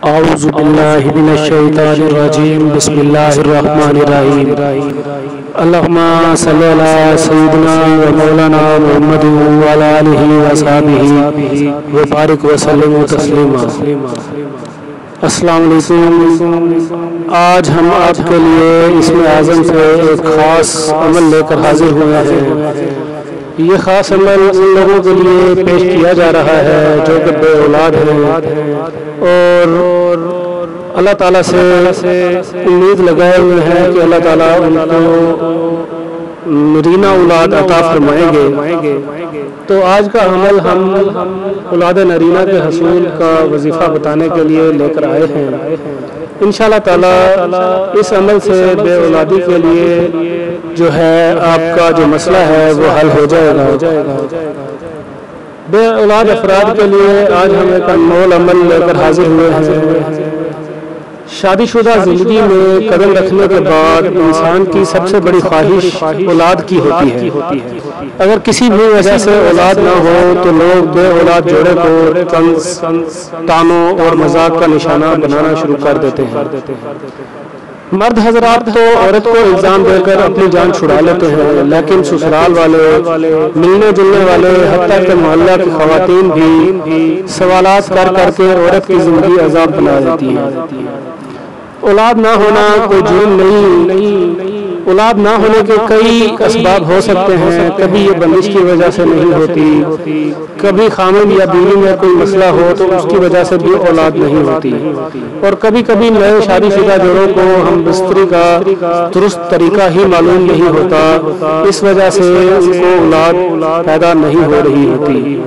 اعوذ باللہ من الشیطان الرجیم بسم اللہ الرحمن الرحیم اللہم صلی علی سیدنا و مولانا محمد وعلی آلہ وصحبہ وبارک وسلم تسلیما۔ السلام علیکم۔ آج ہم آپ کے لیے اسم اعظم سے ایک خاص عمل لے کر حاضر ہوئے ہیں۔ یہ خاص عمل ان لوگوں کے لیے پیش کیا جا رہا ہے جو کہ بے اولاد ہیں اور اللہ تعالیٰ سے امید لگائے ہوئے ہیں کہ اللہ تعالیٰ ان کو نرینہ اولاد عطا فرمائیں گے۔ تو آج کا عمل ہم اولاد نرینہ کے حصول کا وظیفہ بتانے کے لیے لے کر آئے ہیں۔ انشاءاللہ تعالیٰ اس عمل سے بے اولادی کے لیے جو ہے آپ کا جو مسئلہ ہے وہ حل ہو جائے گا۔ بے اولاد افراد کے لیے آج ہم ایک انمول عمل لے کر حاضر ہوئے ہیں۔ شادی شدہ زندگی میں قدم رکھنے کے بعد انسان کی سب سے بڑی خواہش اولاد کی ہوتی ہے۔ اگر کسی بھی وجہ سے اولاد نہ ہو تو لوگ بے اولاد جوڑے کو طنز، طعنوں اور مذاق کا نشانہ بنانا شروع کر دیتے ہیں۔ مرد حضرات تو عورت کو الزام دے کر اپنی جان چھڑا لیتے ہیں، لیکن سسرال والے، ملنے جلنے والے، حتیٰ کہ محلہ کی خواتین بھی سوالات کر کر کے عورت کی زندگی عذاب بنا دیتی ہیں۔ اولاد نہ ہونا کوئی جرم نہیں۔ اولاد نہ ہونے کے کئی اسباب ہو سکتے ہیں۔ کبھی یہ بندش کی وجہ سے نہیں ہوتی، کبھی خامد یا بیوی میں کوئی مسئلہ ہو تو اس کی وجہ سے بھی اولاد نہیں ہوتی، اور کبھی کبھی نئے شادی شدہ جوڑوں کو ہم بستری کا درست طریقہ ہی معلوم نہیں ہوتا، اس وجہ سے ان کو اولاد پیدا نہیں ہو رہی ہوتی۔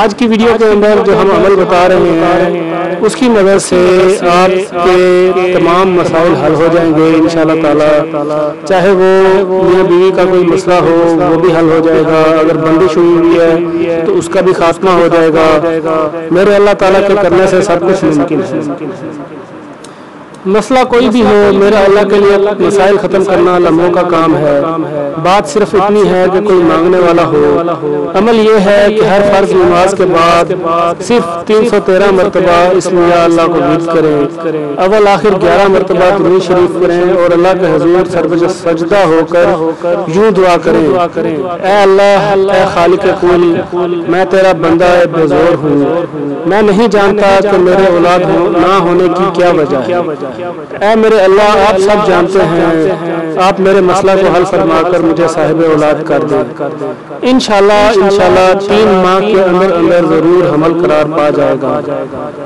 آج کی ویڈیو کے اندر جو ہم عمل بتا رہے ہیں اس کی مدد سے آپ کے تمام مسائل حل ہو جائیں گے انشاءاللہ تعالی۔ چاہے وہ میاں بیوی کا کوئی مسئلہ ہو وہ بھی حل ہو جائے گا، اگر بندش ہوئی ہوئی ہے تو اس کا بھی خاتمہ ہو جائے گا۔ میرے اللہ تعالیٰ کے کرنے سے سب کچھ ممکن ہے۔ مسئلہ کوئی بھی ہو، میرا اللہ کے لیے مسائل ختم کرنا لمحوں کا کام ہے۔ بات صرف اتنی ہے کہ کوئی مانگنے والا ہو۔ عمل یہ ہے کہ ہر فرض نماز کے بعد صرف 313 مرتبہ اسم یا اللہ کو ورد کریں، اول آخر 11 مرتبہ درود شریف کریں اور اللہ کے حضور سجدہ ہو کر یوں دعا کریں: اے اللہ، اے خالق کل، میں تیرا بندہ بے زور ہوں، میں نہیں جانتا کہ میرے اولاد نہ ہونے کی کیا وجہ ہے۔ اے میرے اللہ، آپ سب جانتے ہیں، آپ میرے مسئلہ کو حل فرما کر مجھے صاحب اولاد کر دیں۔ انشاءاللہ 3 ماہ کے اندر ضرور حمل قرار پا جائے گا۔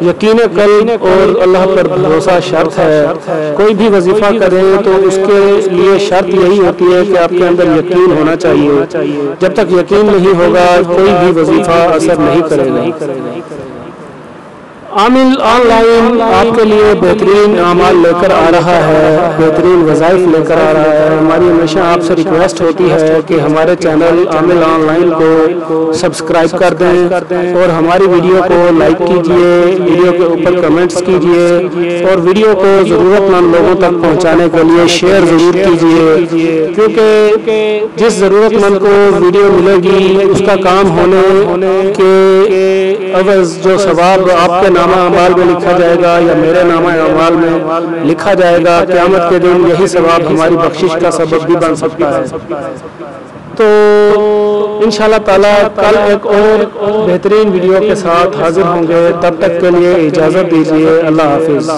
یقین قلب اور اللہ پر بھروسہ شرط ہے۔ کوئی بھی وظیفہ کریں تو اس کے لیے شرط یہی ہوتی ہے کہ آپ کے اندر یقین ہونا چاہیے۔ جب تک یقین نہیں ہوگا کوئی بھی وظیفہ اثر نہیں کرے گا۔ عامل آن لائن آپ کے لیے بہترین اعمال لے کر آ رہا ہے، بہترین وظائف لے کر آ رہا ہے۔ ہماری ہمیشہ آپ سے ریکویسٹ ہوتی ہے کہ ہمارے چینل عامل آن لائن کو سبسکرائب کر دیں اور ہماری ویڈیو کو لائک کیجئے، ویڈیو کے اوپر کمنٹس کیجئے اور ویڈیو کو ضرورت مند لوگوں تک پہنچانے کے لیے شیئر ضرور کیجئے، کیونکہ جس ضرورت مند کو ویڈیو ملے گی اس کا کام ہونے کے عوض جو ثواب آپ کے نامہ اعمال میں لکھا جائے گا یا میرے نامہ اعمال میں لکھا جائے گا، قیامت کے دن یہی ثواب ہماری بخشش کا سبب بھی بن سکتا ہے۔ تو انشاءاللہ تعالیٰ کل ایک اور بہترین ویڈیو کے ساتھ حاضر ہوں گے، تب تک کے لیے اجازت دیجیے۔ اللہ حافظ۔